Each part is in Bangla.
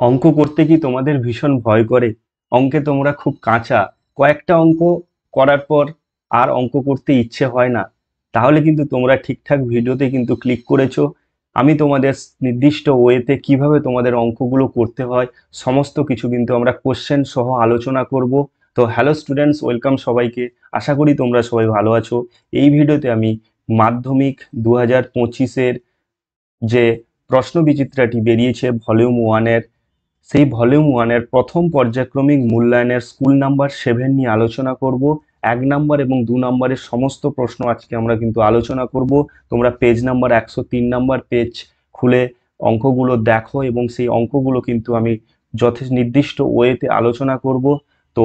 অঙ্ক করতে কি তোমাদের ভীষণ ভয় করে? অঙ্কে তোমরা খুব কাঁচা, কয়েকটা অঙ্ক করার পর আর অঙ্ক করতে ইচ্ছে হয় না? তাহলে কিন্তু তোমরা ঠিকঠাক ভিডিওতে কিন্তু ক্লিক করেছো। আমি তোমাদের নির্দিষ্ট ওয়েতে কিভাবে তোমাদের অঙ্কগুলো করতে হয় সমস্ত কিছু কিন্তু আমরা কোশ্চেন সহ আলোচনা করব। তো হ্যালো স্টুডেন্টস, ওয়েলকাম সবাইকে। আশা করি তোমরা সবাই ভালো আছো। এই ভিডিওতে আমি মাধ্যমিক 2025-এর যে প্রশ্ন বিচিত্রাটি বেরিয়েছে ভলিউম ওয়ানের, সেই ভলিউম ওয়ানের প্রথম পর্যায়ক্রমিক মূল্যায়নের স্কুল নাম্বার 7 নিয়ে আলোচনা করব। 1 নাম্বার এবং 2 নাম্বারের সমস্ত প্রশ্ন আজকে আমরা কিন্তু আলোচনা করব। তোমরা পেজ নাম্বার 103 নাম্বার পেজ খুলে অঙ্কগুলো দেখো এবং সেই অঙ্কগুলো কিন্তু আমি যথেষ্ট নির্দিষ্ট ওয়েতে আলোচনা করব। তো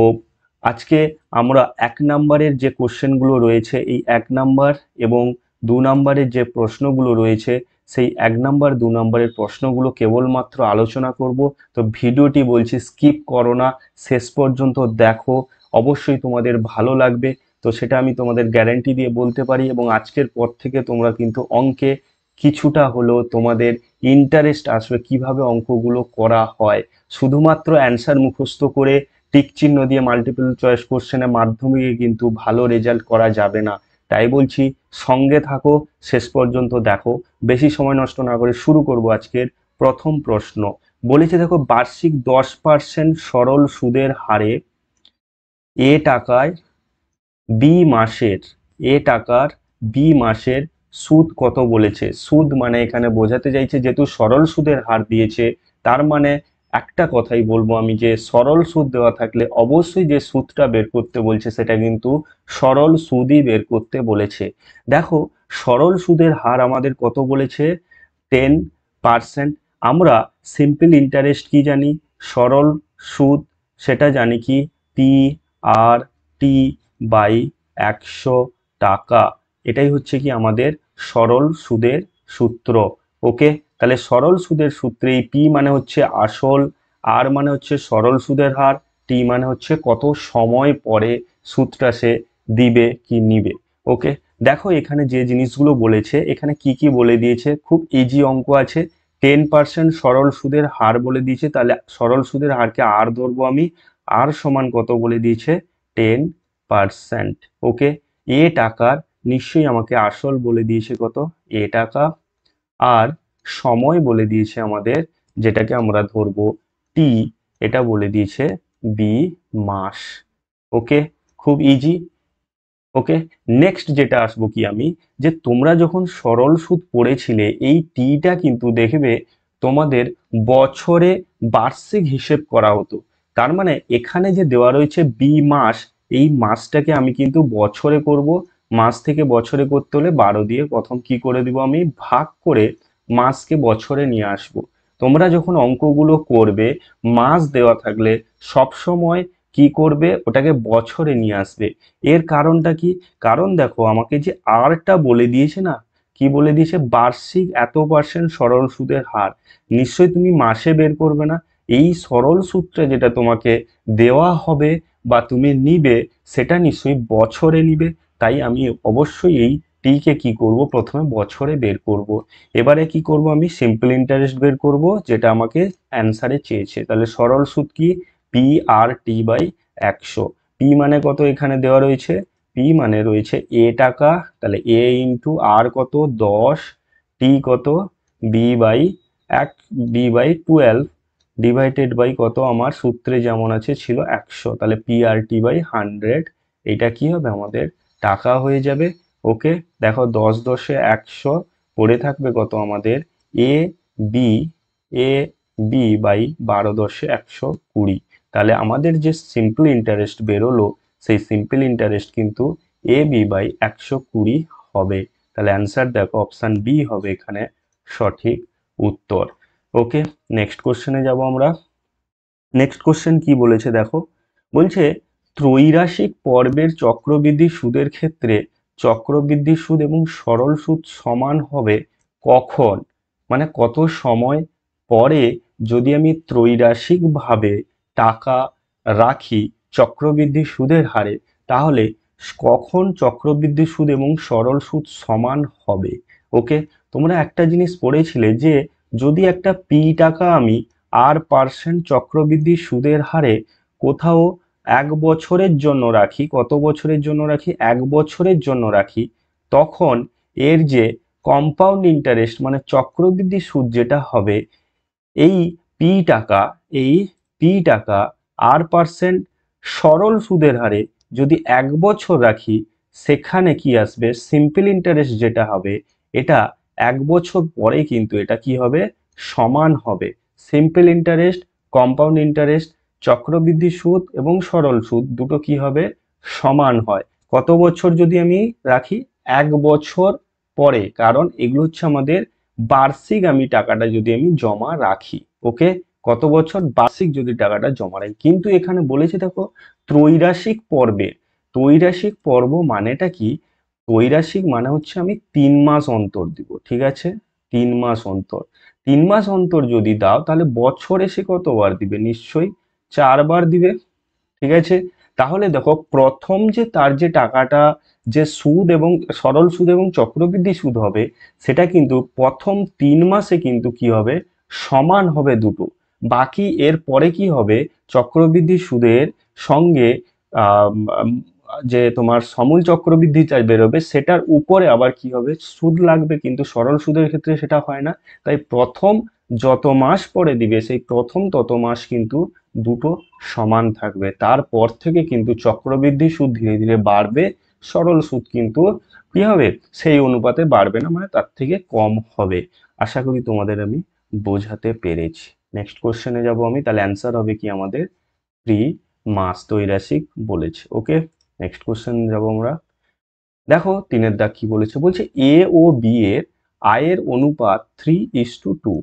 আজকে আমরা 1 নাম্বারের যে কোশ্চেনগুলো রয়েছে, এই 1 নাম্বার এবং 2 নাম্বারের যে প্রশ্নগুলো রয়েছে, সেই 1 নাম্বার 2 নাম্বারের প্রশ্নগুলো কেবলমাত্র আলোচনা করব। তো ভিডিওটি বলছি স্কিপ করো না, শেষ পর্যন্ত দেখো, অবশ্যই তোমাদের ভালো লাগবে। তো সেটা আমি তোমাদের গ্যারান্টি দিয়ে বলতে পারি। এবং আজকের পর থেকে তোমরা কিন্তু অঙ্কে কিছুটা হলেও তোমাদের ইন্টারেস্ট আসবে কিভাবে অঙ্কগুলো করা হয়। শুধুমাত্র অ্যান্সার মুখস্থ করে টিক চিহ্ন দিয়ে মাল্টিপল চয়েস কোশ্চেনের মাধ্যমে কিন্তু ভালো রেজাল্ট করা যাবে না। তাই বলছি, সঙ্গে থাকো, শেষ পর্যন্ত দেখো। বেশি সময় নষ্ট না করে শুরু করব আজকের প্রথম প্রশ্ন। বলেছে দেখো, বার্ষিক 10% সরল সুদের হারে এ টাকায় বি মাসের এ টাকার বি মাসের সুদ কত বলেছে। সুদ মানে এখানে বোঝাতে চাইছে যেহেতু সরল সুদের হার দিয়েছে, তার মানে একটা কথাই বলবো আমি, যে সরল সুদ দেওয়া থাকলে অবশ্যই যে সুদটা বের করতে বলছে সেটা কিন্তু সরল সুদই বের করতে বলেছে। দেখো, সরল সুদের হার আমাদের কত বলেছে? 10%। আমরা সিম্পল ইন্টারেস্ট কি জানি? সরল সুদ সেটা জানি কি? P/T/100 টাকা। এটাই হচ্ছে কি আমাদের সরল সুদের সূত্র। ওকে, তাহলে সরল সুদের সূত্রে এই পি মানে হচ্ছে আসল, আর মানে হচ্ছে সরল সুদের হার, টি মানে হচ্ছে কত সময় পরে সুদটা সে দিবে কি নিবে। ওকে, দেখো এখানে যে জিনিসগুলো বলেছে, এখানে কি কি বলে দিয়েছে, খুব ইজি অঙ্ক আছে। 10% সরল সুদের হার বলে দিয়েছে, তাহলে সরল সুদের হারকে আর ধরবো আমি। আর সমান কত বলে দিয়েছে? 10%। ওকে, এ টাকার, নিশ্চয়ই আমাকে আসল বলে দিয়েছে কত? এ টাকা। আর সময় বলে দিয়েছে আমাদের, যেটাকে আমরা ধরবো টি, এটা বলে দিয়েছে বি মাস। ওকে, খুব ইজি। ওকে, নেক্সট যেটা আসবো কি আমি, যে তোমরা যখন সরল সুদ পড়েছিলে এই টিটা কিন্তু দেখবে তোমাদের বছরে বার্ষিক হিসেব করা হতো। তার মানে এখানে যে দেওয়া রয়েছে বি মাস, এই মাসটাকে আমি কিন্তু বছরে করব। মাস থেকে বছরে করতে হলে 12 দিয়ে প্রথম কি করে দিব আমি, ভাগ করে মাসকে বছরে নিয়ে আসব। তোমরা যখন অঙ্কগুলো করবে, মাস দেওয়া থাকলে সব সময় কি করবে, ওটাকে বছরে নিয়ে আসবে। এর কারণটা কি? কারণ দেখো, আমাকে যে আরটা বলে দিয়েছে না, কি বলে দিয়েছে? বার্ষিক এত% সরল সুদের হার। নিশ্চয়ই তুমি মাসে বের করবে না, এই সরল সূত্রে যেটা তোমাকে দেওয়া হবে বা তুমি নিবে, সেটা নিশ্চয়ই বছরে নিবে। তাই আমি অবশ্যই এই টিকে কি করব, প্রথমে বছরে বের করব। এবারে কি করব, আমি সিম্পল ইন্টারেস্ট বের করব, যেটা আমাকে অ্যান্সারে চেয়েছে। তাহলে সরল সুদ কি? P/T/100। পি মানে কত এখানে দেওয়া রয়েছে? পি মানে রয়েছে এ টাকা, তাহলে এ ইন্টু আর কত? 10, টি কত? বি বাই এক, বি/12 ডিভাইডেড বাই কত, আমার সূত্রে যেমন আছে ছিল 100, তাহলে P/T/100। এটা কি হবে আমাদের? টাকা হয়ে যাবে। ওকে, দেখো 10 10 100, পড়ে থাকবে কত আমাদের? A B, A B by 12 10 120। তাহলে আমাদের যে সিম্পল ইন্টারেস্ট বেরোলো, সেই সিম্পল ইন্টারেস্ট কিন্তু এ বি বাই 120 হবে। তাহলে অ্যান্সার দেখো অপশন বি হবে এখানে সঠিক উত্তর। ওকে, নেক্সট কোশ্চেনে যাব আমরা। নেক্সট কোশ্চেন কি বলেছে দেখো, বলছে ত্রৈরাশিক পর্বের চক্রবৃদ্ধি সুদের ক্ষেত্রে চক্রবৃদ্ধি সুদ এবং সরল সুদ সমান হবে কখন? মানে কত সময় পরে যদি আমি ত্রৈরাশিক ভাবে টাকা রাখি চক্রবৃদ্ধি সুদের হারে, তাহলে কখন চক্রবৃদ্ধি সুদ এবং সরল সুদ সমান হবে। ওকে, তোমরা একটা জিনিস পড়েছিলে যে যদি একটা পি টাকা আমি আর% চক্রবৃদ্ধি সুদের হারে কোথাও 1 বছরের জন্য রাখি, কত বছরের জন্য রাখি, 1 বছরের জন্য রাখি, তখন এর যে কম্পাউন্ড ইন্টারেস্ট মানে চক্রবৃদ্ধি সুদ যেটা হবে, এই এই পি টাকা আর% সরল সুদের হারে যদি 1 বছর রাখি, সেখানে কি আসবে, সিম্পল ইন্টারেস্ট যেটা হবে, এটা 1 বছর পরে কিন্তু এটা কি হবে, সমান হবে। সিম্পল ইন্টারেস্ট, কম্পাউন্ড ইন্টারেস্ট, চক্রবৃদ্ধি সুদ এবং সরল সুদ দুটো কি হবে, সমান হয়। কত বছর যদি আমি রাখি, 1 বছর পরে, কারণ এগুলো হচ্ছে আমাদের বার্ষিক আমি টাকাটা যদি আমি জমা রাখি। ওকে, কত বছর, বার্ষিক যদি টাকাটা জমা রাখি। কিন্তু এখানে বলেছে দেখো ত্রৈরাশিক পর্বে, ত্রৈরাশিক পর্ব মানেটা কি, ত্রৈরাশিক মানে হচ্ছে আমি 3 মাস অন্তর দিব, ঠিক আছে, 3 মাস অন্তর। 3 মাস অন্তর যদি দাও তাহলে বছরে সে কতবার দিবে, নিশ্চয়ই 4 বার দিবে, ঠিক আছে। তাহলে দেখো প্রথম যে তার যে টাকাটা, যে সুদ এবং সরল সুদ এবং চক্রবৃদ্ধি সুদ হবে, সেটা কিন্তু প্রথম 3 মাসে কিন্তু কি হবে, সমান হবে দুটো। বাকি এর পরে কি হবে, চক্রবৃদ্ধি সুদের সঙ্গে আহ যে তোমার সমূল চক্রবৃদ্ধিটা বেরোবে, সেটার উপরে আবার কি হবে, সুদ লাগবে, কিন্তু সরল সুদের ক্ষেত্রে সেটা হয় না। তাই প্রথম যত মাস পরে দিবে, সেই প্রথম তত মাস কিন্তু দুটো সমান থাকবে। তারপর থেকে কিন্তু চক্রবৃদ্ধি সুদ ধীরে ধীরে বাড়বে, সরল সুদ কিন্তু কি হবে, সেই অনুপাতে বাড়বে না, মানে তার থেকে কম হবে। আশা করি তোমাদের আমি বোঝাতে পেরেছি। নেক্সট কোশ্চেনে যাব আমি, তাহলে অ্যান্সার হবে কি আমাদের 3 মাস, ত্রৈরাশিক বলেছে। ওকে, নেক্সট কোশ্চেন যাব আমরা। দেখো 3-এর দাগ কি বলেছে, বলছে এ ও বি এর আয়ের অনুপাত 3:2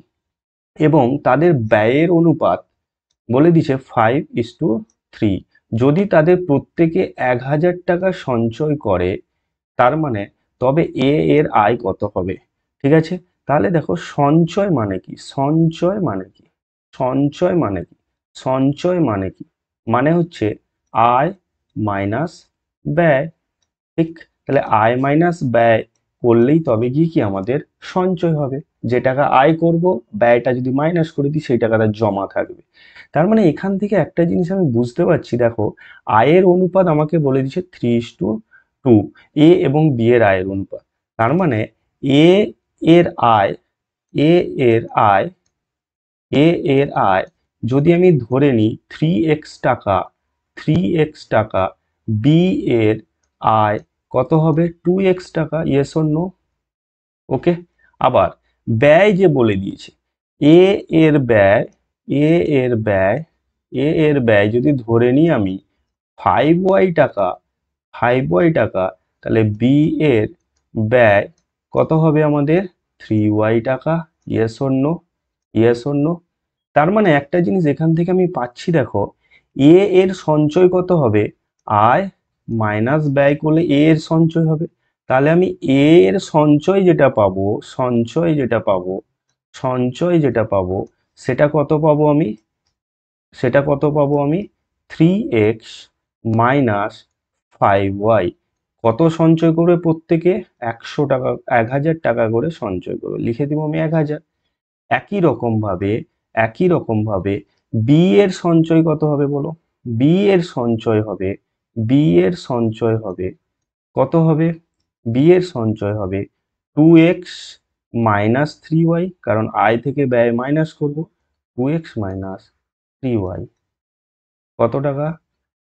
এবং তাদের ব্যয়ের অনুপাত বলে দিছে 5:3। যদি তাদের প্রত্যেকে 1,000 টাকা সঞ্চয় করে, তার মানে তবে এ এর আয় কত হবে, ঠিক আছে। তাহলে দেখো সঞ্চয় মানে কি, সঞ্চয় মানে কি, সঞ্চয় মানে কি, সঞ্চয় মানে কি, মানে হচ্ছে আয় মাইনাস ব্যয়, ঠিক। তাহলে আয় মাইনাস ব্যয় করলেই তবে গিয়ে কি আমাদের সঞ্চয় হবে। যে টাকা আয় করব, ব্যয়টা যদি মাইনাস করে দিই, সেই টাকাটা জমা থাকবে। তার মানে এখান থেকে একটা জিনিস আমি বুঝতে পারছি, দেখো আয়ের অনুপাত আমাকে বলে দিচ্ছে 3:2, এ এবং বি এর আয়ের অনুপাত। তার মানে এ এর আয়, এ এর আয়, এ এর আয় যদি আমি ধরে নিই 3x টাকা, 3x টাকা, বি এর আয় কত হবে, 2x টাকা, ইয়েস অর নো। ওকে, আবার ব্যয় যে বলে দিয়েছে, এ এর ব্যয়, এ এর ব্যয়, এ এর ব্যয় যদি ধরে নিই আমি 5y টাকা, 5y টাকা, তাহলে বি এর ব্যয় কত হবে আমাদের, 3y টাকা, yes or no, yes or no. তার মানে একটা জিনিস এখান থেকে আমি পাচ্ছি, দেখো এ এর সঞ্চয় কত হবে, আয় মাইনাস ব্যয় করলে এ এর সঞ্চয় হবে। তাহলে আমি এ এর সঞ্চয় যেটা পাবো, সঞ্চয় যেটা পাবো, সঞ্চয় যেটা পাবো, সেটা কত পাবো আমি, সেটা কত পাবো আমি, 3x মাইনাস 5y। কত সঞ্চয় করবে প্রত্যেকে, 100 টাকা, 1,000 টাকা করে সঞ্চয় করবে, লিখে দিব আমি 1,000। একই রকম ভাবে, একই রকম ভাবে বি এর সঞ্চয় কত হবে বলো, বি এর সঞ্চয় হবে, বি এর সঞ্চয় হবে কত হবে, বি এর সঞ্চয় হবে 2x মাইনাস 3y, কারণ আয় থেকে ব্যয় মাইনাস করব, 2x মাইনাস 3y কত টাকা,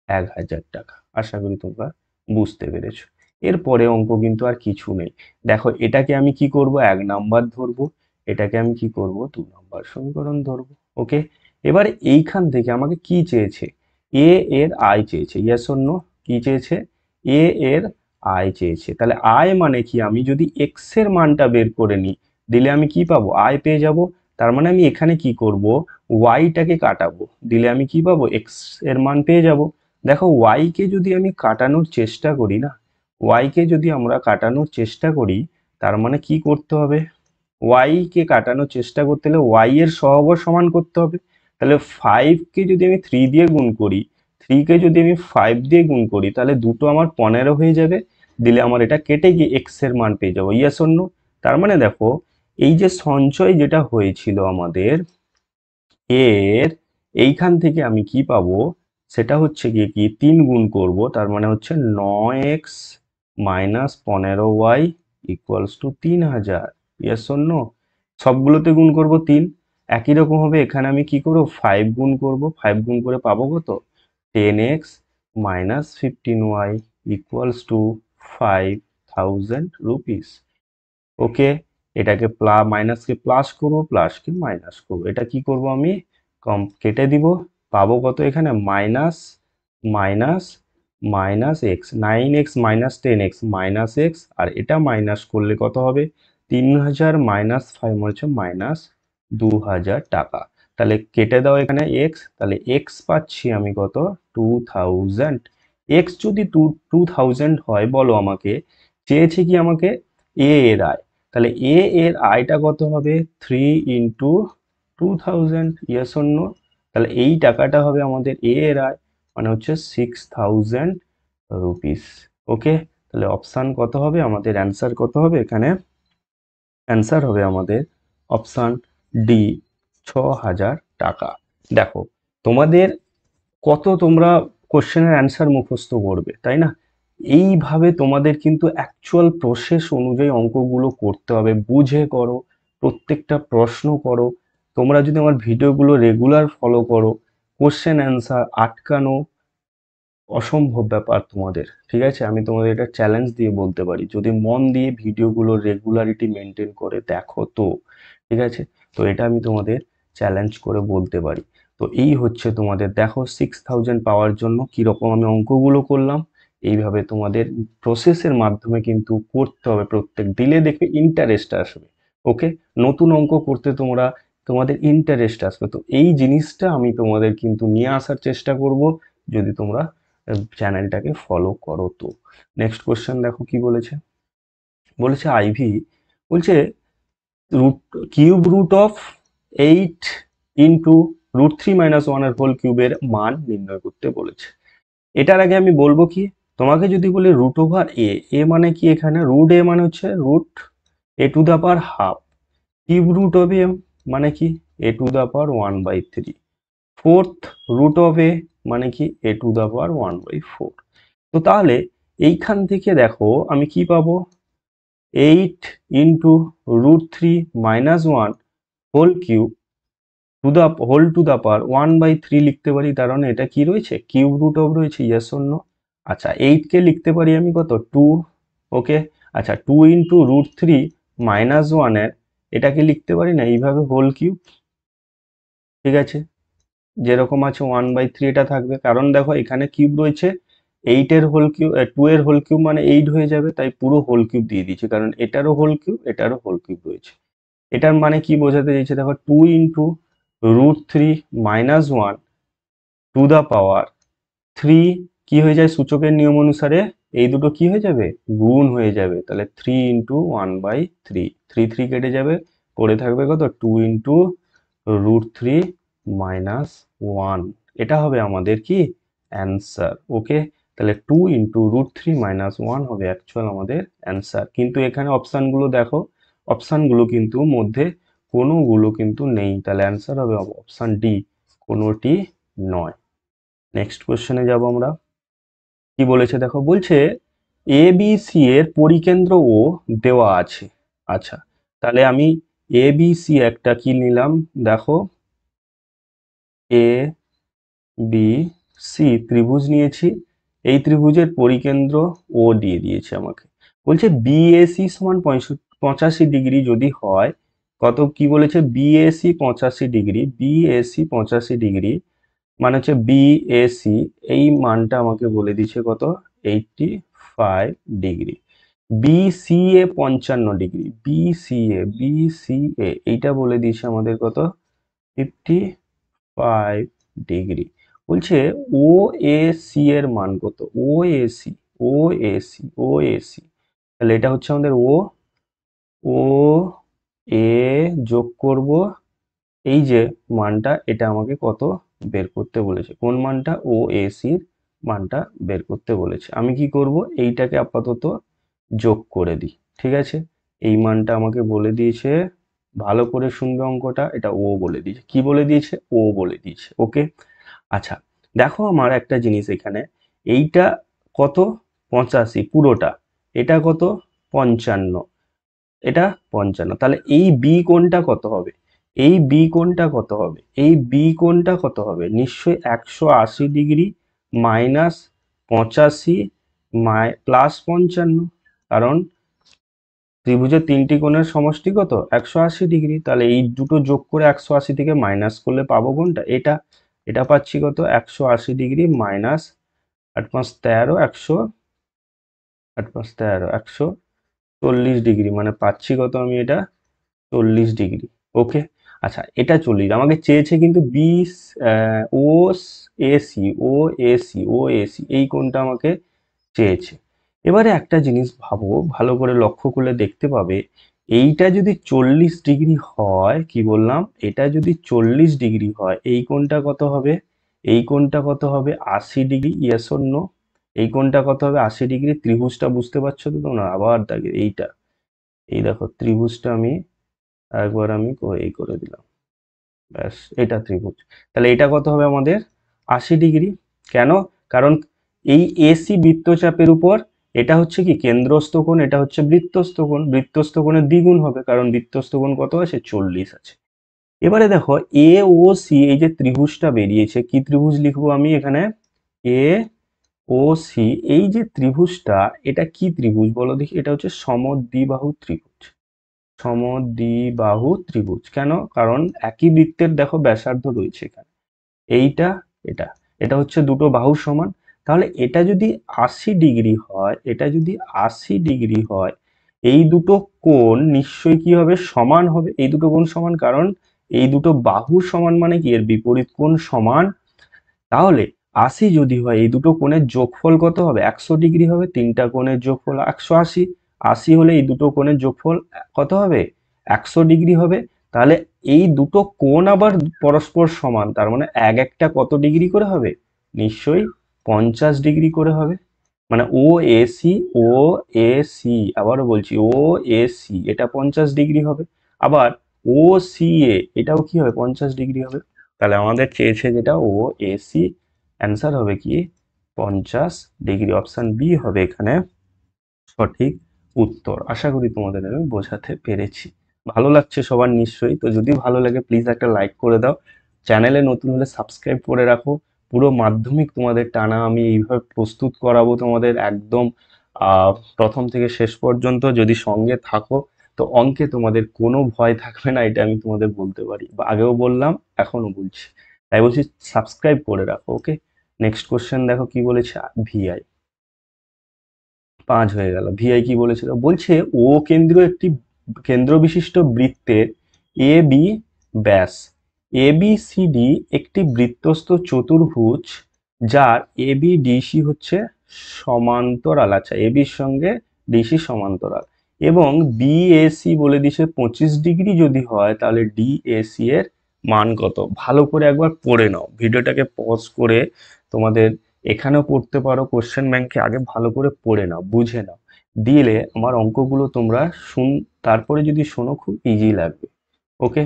1,000 টাকা। আশা করি তোমরা বুঝতে পেরেছো। এরপরে অঙ্ক কিন্তু আর কিছু নেই। দেখো এটাকে আমি কি করব, 1 নাম্বার ধরবো, এটাকে আমি কি করব, 2 নাম্বার সমীকরণ ধরবো। ওকে, এবার এইখান থেকে আমাকে কি চেয়েছে, এ এর আয় চেয়েছে, ইয়েস অর নো, কি চেয়েছে, এ এর আয় চেয়েছে। তাহলে আয় মানে কি, আমি যদি এক্স এর মানটা বের করে নিই, দিলে আমি কি পাবো, আয় পেয়ে যাব। তার মানে আমি এখানে কি করব, ওয়াইটাকে কাটাবো, দিলে আমি কি পাবো, এক্স এর মান পেয়ে যাব। দেখো ওয়াই কে যদি আমি কাটানোর চেষ্টা করি না, ওয়াই কে যদি আমরা কাটানোর চেষ্টা করি, তার মানে কি করতে হবে, ওয়াই কে কাটানোর চেষ্টা করতে হলে ওয়াই এর সহগ সমান করতে হবে। তাহলে 5 কে যদি আমি 3 দিয়ে গুণ করি, 3 কে যদি আমি 5 দিয়ে গুণ করি, তাহলে দুটো আমার 15 হয়ে যাবে, দিলে আমার এটা কেটে গিয়ে এক্স এর মান পেয়ে যাবো, ইয়েস অর নো। তার মানে দেখো এই যে সঞ্চয় যেটা হয়েছিল আমাদের, এর এইখান থেকে আমি কি পাবো, সেটা হচ্ছে গিয়ে কি 3 গুণ করব, তার মানে হচ্ছে 9x minus 15y equals to 3000। Yes or no? সবগুলোতে গুণ করব 3। একই রকম হবে এখানে আমি কি করব, 5 গুণ করব, 5 গুণ করে পাবো কত, 10x minus 15y equals to 5000 rupees. Okay, এটাকে মাইনাসকে প্লাস করব, প্লাসকে মাইনাস করব, এটা কি করব আমি কেটে দিব, পাবো কত এখানে minus minus minus x, 9x minus 10x minus x, আর এটা মাইনাস করলে কত হবে, 3000 মাইনাস 5 হচ্ছে মাইনাস 2000 টাকা। তাহলে কেটে দাও এখানে এক্স, তাহলে এক্স পাচ্ছি আমি কত, 2000। এক্স যদি 2000 হয়, বলো আমাকে, চেয়েছে কি আমাকে এ এর আয়, তাহলে এ এর আয়টা কত হবে, 3 ইন্টু 2000। Yes or no? তাহলে এই টাকাটা হবে আমাদের এ এর আয়, মানে হচ্ছে 6000 রুপিস। ওকে, তাহলে অপশান কত হবে, আমাদের অ্যান্সার কত হবে এখানে, অ্যান্সার হবে আমাদের অপশান ডি, 6000 টাকা। দেখো, তোমাদের কত তোমরা কোশ্চেনের অ্যান্সার মুখস্থ করবে, তাই না? এইভাবে তোমাদের কিন্তু অ্যাকচুয়াল প্রসেস অনুযায়ী অঙ্কগুলো করতে হবে, বুঝে করো, প্রত্যেকটা প্রশ্ন করো। তোমরা যদি আমার ভিডিওগুলো রেগুলার ফলো করো, কোশ্চেন অ্যান্সার আটকানো অসম্ভব ব্যাপার তোমাদের, ঠিক আছে? আমি তোমাদের এটা চ্যালেঞ্জ দিয়ে বলতে পারি, যদি মন দিয়ে ভিডিওগুলো রেগুলারিটি মেনটেন করে দেখো তো, ঠিক আছে? তো এটা আমি তোমাদের চ্যালেঞ্জ করে বলতে পারি। তো এই হচ্ছে তোমাদের, দেখো 6000 পাওয়ার জন্য কিরকম আমি অঙ্কগুলো করলাম, এইভাবে তোমাদের প্রসেসের মাধ্যমে কিন্তু করতে হবে প্রত্যেক দিলে, দেখবে ইন্টারেস্ট আসবে। ওকে, নতুন অঙ্ক করতে তোমাদের ইন্টারেস্ট আসবে। তো এই জিনিসটা আমি তোমাদের কিন্তু নিয়ে আসার চেষ্টা করব, যদি তোমরা চ্যানেলটাকে ফলো করো তো। নেক্সট কোশ্চেন দেখো কি বলেছে, বলেছে আইভি, বলছে root cube root of 8 into √3 - 1 এর হোল কিউবের মান নির্ণয় করতে বলেছে। এটার আগে আমি বলবো কি, তোমাকে যদি বলি রুট ওভার এ, এ মানে কি, এখানে রুট এ মানে হচ্ছে root a to the power half, cube root of a মানে কি, a to the power 1/3, fourth root of a মানে কি, এ টু দা পাওয়ার 1/4। তো তাহলে এইখান থেকে দেখো আমি কি পাবো, 8 into √3 - 1 whole cube to the power 1/3 লিখতে পারি, কারণ এটা কি রয়েছে, কিউব রুট অফ রয়েছে। Yes or no? আচ্ছা, 8 কে লিখতে পারি আমি কত, 2। ওকে, আচ্ছা 2 ইন্টু √3 - 1 এর এটাকে লিখতে পারি না এইভাবে, হোল কিউব, ঠিক আছে? যেরকম আছে 1/3 এটা থাকবে, কারণ দেখো এখানে কিউব রয়েছে, 8 এর হোল কিউব 2 এর হোল কিউব মানে 8 হয়ে যাবে, তাই পুরো হোল কিউব দিয়ে দিয়েছে, কারণ এটারও হোল কিউব এটারও হোল কিউব রয়েছে। এটার মানে কি বোঝাতে চাইছে, দেখো 2 ইন্টু √3 - 1 টু দা পাওয়ার 3, কি হয়ে যায় সূচকের নিয়ম অনুসারে, এই দুটো কি হয়ে যাবে, গুণ হয়ে যাবে, তাহলে 3 ইন্টু 1/3, 3 3 কেটে যাবে, পড়ে থাকবে কত, 2 ইন্টু √3 - 1, এটা হবে আমাদের কি অ্যান্সার। ওকে, তাহলে 2 ইন্টু √3 - 1 হবে অ্যাকচুয়াল আমাদের অ্যান্সার। কিন্তু এখানে অপশানগুলো দেখো, অপশানগুলো কিন্তু মধ্যে কোনোগুলো কিন্তু নেই, তাহলে অ্যান্সার হবে অপশান ডি, কোনোটি নয়। নেক্সট কোশ্চেনে যাব আমরা, কি বলেছে দেখো, বলছে এ বি সি এর পরিকেন্দ্র ও দেওয়া আছে। আচ্ছা, তাহলে আমি এ বি সি একটা কি নিলাম, দেখো এ বি সি ত্রিভুজ নিয়েছি, এই ত্রিভুজের পরিকেন্দ্র ও দিয়ে দিয়েছে আমাকে। বলছে বিএসি সমান 85 ডিগ্রি যদি হয়, কত কি বলেছে, বিএসি 85 ডিগ্রি, বিএসি 85 ডিগ্রি মানে হচ্ছে বিএসি, এই মানটা আমাকে বলে দিচ্ছে কত, 85 ডিগ্রি। বিসিএ 55 ডিগ্রি, বিসিএ এইটা বলে দিয়েছে আমাদের কত, 55 ডিগ্রি। বলছে ও এ সি এর মান কত, O A C, O A C, O A C, তাহলে এটা হচ্ছে আমাদের ও এ যোগ করব এই যে মানটা, এটা আমাকে কত বের করতে বলেছে, কোন মানটা, ও এ সির মানটা বের করতে বলেছে। আমি কি করব, এইটাকে আপাতত যোগ করে দিই, ঠিক আছে? এই মানটা আমাকে বলে দিয়েছে ভালো করে শুনবে অঙ্কটা, এটা ও বলে দিয়েছে, কি বলে দিয়েছে, ও বলে দিয়েছে। ওকে, আচ্ছা দেখো আমার একটা জিনিস এখানে, এইটা কত, 85 পুরোটা, এটা কত, 55, এটা 55, তাহলে এই বি কোণটা কত হবে, এই বি কোণটা কত হবে, এই বি কোণটা কত হবে, নিশ্চয়ই 180 ডিগ্রি মাইনাস 85 প্লাস 55, কারণ ত্রিভুজের তিনটি কোণের সমষ্টি কত, 180 ডিগ্রি, তাহলে এই দুটো যোগ করে 180 থেকে মাইনাস করলে পাবো কোনটা, এটা, এটা পাচ্ছি কত, 180 ডিগ্রি মাইনাস 8×13, 140 ডিগ্রি, মানে পাচ্ছি কত আমি এটা, 40 ডিগ্রি। ওকে, আচ্ছা এটা 40, আমাকে চেয়েছে কিন্তু বি, ও এসি, ও এসি এই কোণটা আমাকে চেয়েছে। এবারে একটা জিনিস ভাবো, ভালো করে লক্ষ্য করলে দেখতে পাবে, এইটা যদি 40 ডিগ্রি হয়, কি বললাম, এটা যদি 40 ডিগ্রি হয়, এই কোণটা কত হবে, এই কোণটা কত হবে, 80 ডিগ্রি, ইয়েস অর নো, এই কোণটা কত হবে, 80 ডিগ্রি। ত্রিভুজটা বুঝতে পারছো তো তোমরা, আবার দেখে এইটা, এই দেখো ত্রিভুজটা আমি একবার আমি এই করে দিলাম, ব্যাস এটা ত্রিভুজ। তাহলে এটা কত হবে আমাদের, 80 ডিগ্রি। কেন, কারণ এই এসি বৃত্তচাপের উপর, এটা হচ্ছে কি কেন্দ্রস্থ কোণ, এটা হচ্ছে বৃত্তস্থ কোণ, বৃত্তস্থ কোণের দ্বিগুণ হবে, কারণ বৃত্তস্থ কোণ কত আছে, 40 আছে। এবারে দেখো এ ও সি, এই যে ত্রিভুজটা বেরিয়েছে, কি ত্রিভুজ লিখবো আমি এখানে, এ ও সি, এই যে ত্রিভুজটা, এটা কি ত্রিভুজ বলো দেখি, এটা হচ্ছে সমদ্বিবাহু ত্রিভুজ, সমদ্বিবাহু ত্রিভুজ। কেন, কারণ একই বৃত্তের দেখো ব্যাসার্ধ রয়েছে এখানে, এইটা, এটা, এটা হচ্ছে দুটো বাহু সমান। তাহলে এটা যদি 80 ডিগ্রি হয়, এটা যদি 80 ডিগ্রি হয়, এই দুটো কোণ নিশ্চয়ই কি হবে, সমান হবে, এই দুটো কোণ সমান, কারণ এই দুটো বাহু সমান মানে কি এর বিপরীত কোণ সমান। তাহলে 80 যদি হয়, এই দুটো কোণের যোগফল কত হবে, 100 ডিগ্রি হবে, তিনটা কোণের যোগফল 180, 80 হলে এই দুটো কোণের যোগফল কত হবে, 100 ডিগ্রি হবে। তাহলে এই দুটো কোণ আবার পরস্পর সমান, তার মানে এক একটা কত ডিগ্রি করে হবে, নিশ্চয়ই 50 ডিগ্রি করে হবে। মানে ও এসি, ও এসি, আবারও বলছি ও এসি, এটা 50 ডিগ্রি হবে। আবার ও সি এ, এটাও কি হবে, 50 ডিগ্রি হবে। তাহলে আমাদের চেয়েছে যেটা ও এসি, অ্যান্সার হবে কি 50 ডিগ্রি, অপশন বি হবে এখানে সঠিক উত্তর। আশা করি তোমাদের আমি বোঝাতে পেরেছি। ভালো লাগছে সবার নিশ্চয়ই, তো যদি ভালো লাগে প্লিজ একটা লাইক করে দাও, চ্যানেলে নতুন হলে সাবস্ক্রাইব করে রাখো। পুরো মাধ্যমিক তোমাদের টানা আমি এইভাবে প্রস্তুত করাবো তোমাদের একদম প্রথম থেকে শেষ পর্যন্ত, যদি সঙ্গে থাকো তো অঙ্কে তোমাদের কোনো ভয় থাকবে না, এটা আমি তোমাদের বলতে পারি, বা আগেও বললাম এখনো বলছি, তাই বলছি সাবস্ক্রাইব করে রাখো। ওকে, নেক্সট কোশ্চেন দেখো কি বলেছে, ভিআই 5 হয়ে গেল। ভিআই কি বলেছিল, বলছে ও কেন্দ্রীয় একটি কেন্দ্র বিশিষ্ট বৃত্তের এ বি ব্যাস, এ বি সি ডি একটি বৃত্তস্থ চতুর্ভুজ, যার এ বি ডিসি হচ্ছে সমান্তরাল, আচ্ছা এ বির সঙ্গে ডিসি সমান্তরাল, এবং বিএসি বলে দিছে 25 ডিগ্রি যদি হয়, তাহলে ডিএসি এর মান কত। ভালো করে একবার পড়ে নাও, ভিডিওটাকে পজ করে তোমাদের এখানেও পড়তে পারো, কোশ্চেন ব্যাংকে আগে ভালো করে পড়ে নাও, বুঝে নাও, দিলে আমার অঙ্কগুলো তোমরা তারপরে যদি শোনো খুব ইজি লাগবে। ওকে,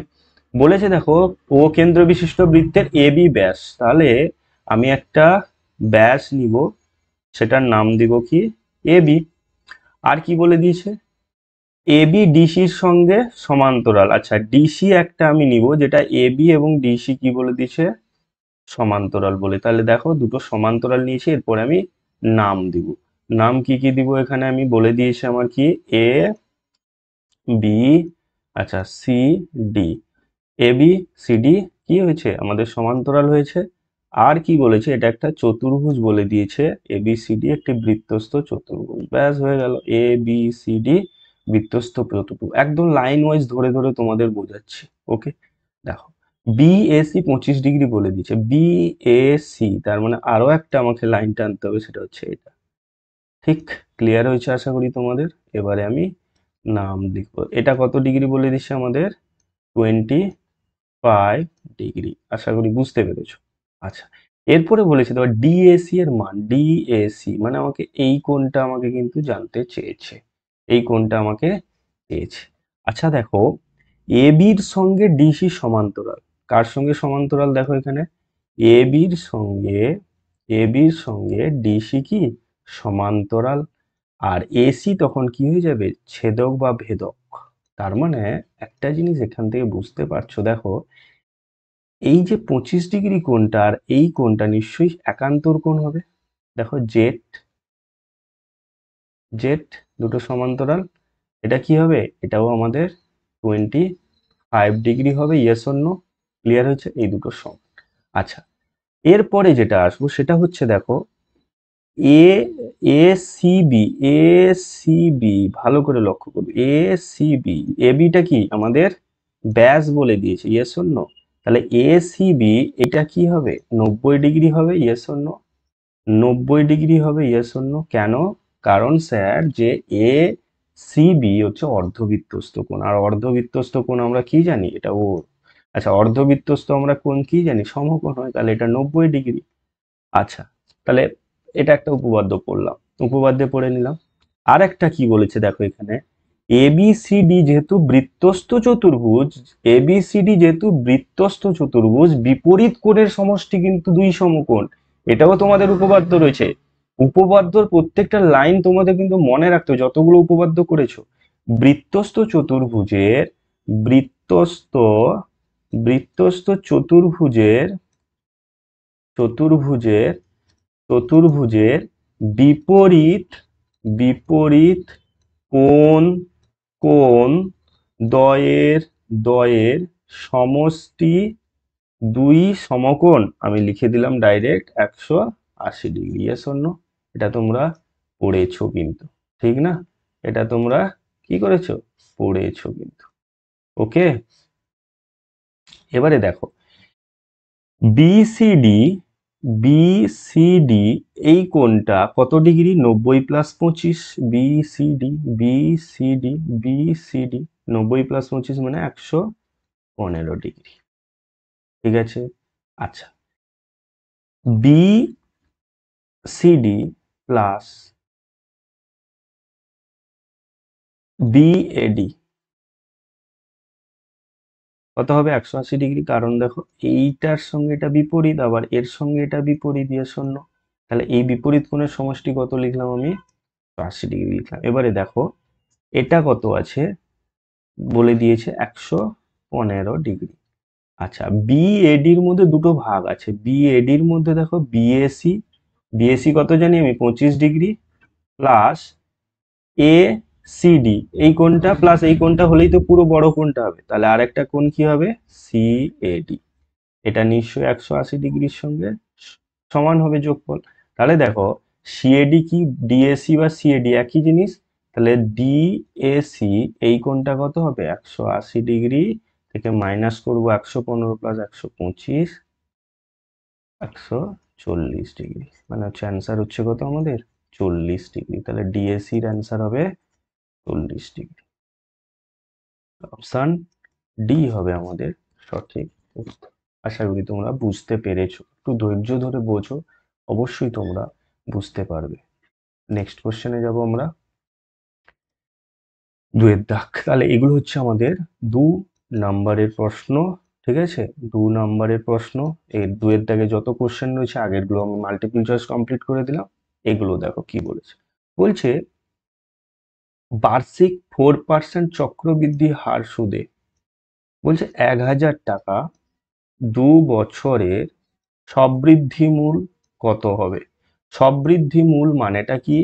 বলেছে দেখো ও কেন্দ্র বিশিষ্ট বৃত্তের এ বি ব্যাস, তাহলে আমি একটা ব্যাস নিব, সেটার নাম দিব কি, এ বি। আর কি বলে দিয়েছে, এ বি ডিসির সঙ্গে সমান্তরাল, আচ্ছা ডিসি একটা আমি নিব যেটা এ বি এবং ডিসি কি বলে দিয়েছে, সমান্তরাল বলে। তাহলে দেখো দুটো সমান্তরাল নিয়েছি, এরপরে আমি নাম দিব, নাম কি কি দিব এখানে আমি বলে দিয়েছি, আমার কি এ বি, আচ্ছা C D, A B C D কি হয়েছে, আমাদের সমান্তরাল হয়েছে। আর কি বলেছে, এটা একটা চতুর্ভুজ বলে দিয়েছে, এ বি সি ডি একটি বৃত্তস্থ চতুর্ভুজ, ব্যাস হয়ে গেল, এ বি সি ডি বৃত্তস্থ চতুর্ভুজ, একদম লাইন ওয়াইজ ধরে ধরে তোমাদের বোঝাচ্ছি। ওকে, দেখো বিএসি 25 ডিগ্রি বলে দিয়েছে, বিএসি তার মানে আরো একটা আমাকে লাইন টানতে হবে, সেটা হচ্ছে এটা। ঠিক ক্লিয়ার হয়েছে আশা করি তোমাদের। এবারে আমি নাম লিখবো, এটা কত ডিগ্রি বলে দিচ্ছে আমাদের, 25 ডিগ্রি, আশা করি বুঝতে পেরেছো। আচ্ছা, এরপরে বলেছে তোমার ডিএসি এর মান, ডিএসি মানে আমাকে এই কোণটা আমাকে কিন্তু জানতে চেয়েছে, এই কোণটা আমাকে চেয়েছে। আচ্ছা দেখো এ বির সঙ্গে ডিসি সমান্তরাল। কার সঙ্গে সমান্তরাল দেখো এখানে, এ বির সঙ্গে ডিসি কি সমান্তরাল, আর এসি তখন কি হয়ে যাবে, ছেদক বা ভেদক। তার মানে একটা জিনিস এখান থেকে বুঝতে পারছো, দেখো এই যে 25 ডিগ্রি কোণটা আর এই কোণটা নিশ্চয়ই একান্তর কোণ হবে। দেখো জেড জেড দুটো সমান্তরাল, এটা কি হবে, এটাও আমাদের 25 ডিগ্রি হবে। Yes or no? ক্লিয়ার হচ্ছে, এই দুটো সমান। আচ্ছা, এরপরে যেটা আসবো সেটা হচ্ছে দেখো A A C B, A C B ভালো করে লক্ষ্য করবে, এ সি বি, এ বিটা কি আমাদের ব্যাস বলে দিয়েছে। Yes or no? তাহলে এ সি বি এটা কি হবে, 90 ডিগ্রি হবে। Yes or no? 90 ডিগ্রি হবে। Yes or no? কেন? কারণ স্যার যে এ সি বি হচ্ছে অর্ধবৃত্তস্থ কোণ, আর অর্ধবৃত্তস্থ কোণ আমরা কি জানি, এটা ও। আচ্ছা, অর্ধবৃত্তস্থ আমরা কোণ কি জানি, সমকোণ হয়, তাহলে এটা 90 ডিগ্রি। আচ্ছা, তাহলে এটা একটা উপপাদ্য পড়লাম, উপপাদ্যে পড়ে নিলাম। আর একটা কি বলেছে দেখো এখানে, এবিসিডি যেহেতু বৃত্তস্থ চতুর্ভুজ, এবিসিডি যেহেতু বৃত্তস্থ চতুর্ভুজ, বিপরীত কোণের সমষ্টি কিন্তু দুই সমকোণ। এটাও তোমাদের উপপাদ্য রয়েছে। উপপাদ্যর প্রত্যেকটা লাইন তোমাদের কিন্তু মনে রাখতে হবে, যতগুলো উপপাদ্য করেছো। বৃত্তস্থ চতুর্ভুজের বৃত্তস্থ বৃত্তস্থ চতুর্ভুজের চতুর্ভুজের চতুর্ভুজের বিপরীত বিপরীত কোণ কোণ দ্বয়ের দ্বয়ের সমষ্টি দুই সমকোণ। আমি লিখে দিলাম direct 180 degree. Yes or no? এটা তোমরা পড়েছো কিন্তু, ঠিক না? এটা তোমরা কি করেছো, পড়েছো কিন্তু। ওকে, এবারে দেখো বিসিডি বিসিডি এই কোণটা কত ডিগ্রি, 90 + 25। বিসিডি বিসিডি বিসিডি 90 + 25 মানে 115 ডিগ্রি। ঠিক আছে, আচ্ছা, বিসিডি প্লাস বিএডি কত হবে, 180 ডিগ্রি। কারণ দেখো এইটার সঙ্গে এটা বিপরীত, আবার এর সঙ্গে এটা বিপরীত। দিয়ে শূন্য, তাহলে এই বিপরীত কোণের সমষ্টি কত লিখলাম আমি, 80 ডিগ্রি লিখলাম। এবারে দেখো এটা কত আছে, বলে দিয়েছে 115 ডিগ্রি। আচ্ছা, বিএডির মধ্যে দুটো ভাগ আছে, বিএডির মধ্যে দেখো বিএসি, বিএসি কত জানি আমি, 25 ডিগ্রি, প্লাস এ সিডি এই কোণটা প্লাস এই কোণটা হলেই তো পুরো বড় কোণটা হবে, তাহলে আরেকটা কোণ কি হবে, সিএডি। এটা নিশ্চয়ই 180 ডিগ্রির সঙ্গে সমান হবে যোগফল। তাহলে দেখো সিএডি কি, ডিএসি বা সিএডি একই জিনিস, তাহলে ডিএসি এই কোণটা কত হবে, 180 ডিগ্রি থেকে মাইনাস করবো 115 প্লাস 125, 140 ডিগ্রি, মানে হচ্ছে অ্যান্সার হচ্ছে কত আমাদের, 40 ডিগ্রি। তাহলে ডিএসির অ্যান্সার হবে 40 ডিগ্রি। অপশান ডি হবে আমাদের সঠিক উত্তর। আশা করি তোমরা বুঝতে পেরেছো, একটু ধৈর্য ধরে বোঝো, অবশ্যই তোমরা বুঝতে পারবে। নেক্সট কোশ্চেনে যাব আমরা, 2 এর দাগ। তাহলে এগুলো হচ্ছে আমাদের 2 নাম্বারের প্রশ্ন, ঠিক আছে, 2 নাম্বারের প্রশ্ন। এর 2 এর দাগে যত কোশ্চেন রয়েছে আগের গুলো আমি মাল্টিপল চয়েস কমপ্লিট করে দিলাম। এগুলো দেখো কি বলেছে, বলছে বার্ষিক 4% চক্রবৃদ্ধি হার সুদে, বলছে 1000 টাকা 2 বছরের সবৃদ্ধি মূল কত হবে। সবৃদ্ধি মূল মানেটা কি,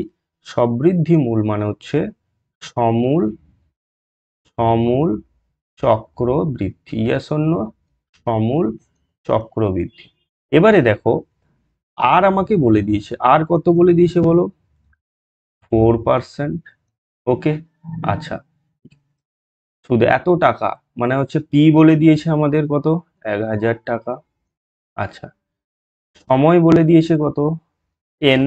সবৃদ্ধি মূল মানে হচ্ছে সমূল সমূল চক্রবৃদ্ধি। Yes or no? সমূল চক্রবৃদ্ধি। এবারে দেখো আর আমাকে বলে দিয়েছে, আর কত বলে দিয়েছে বলো, 4%। ওকে, আচ্ছা, শুধু এত টাকা মানে হচ্ছে পি বলে দিয়েছে আমাদের কত, 1000 টাকা। আচ্ছা, সময় বলে দিয়েছে কত, এন,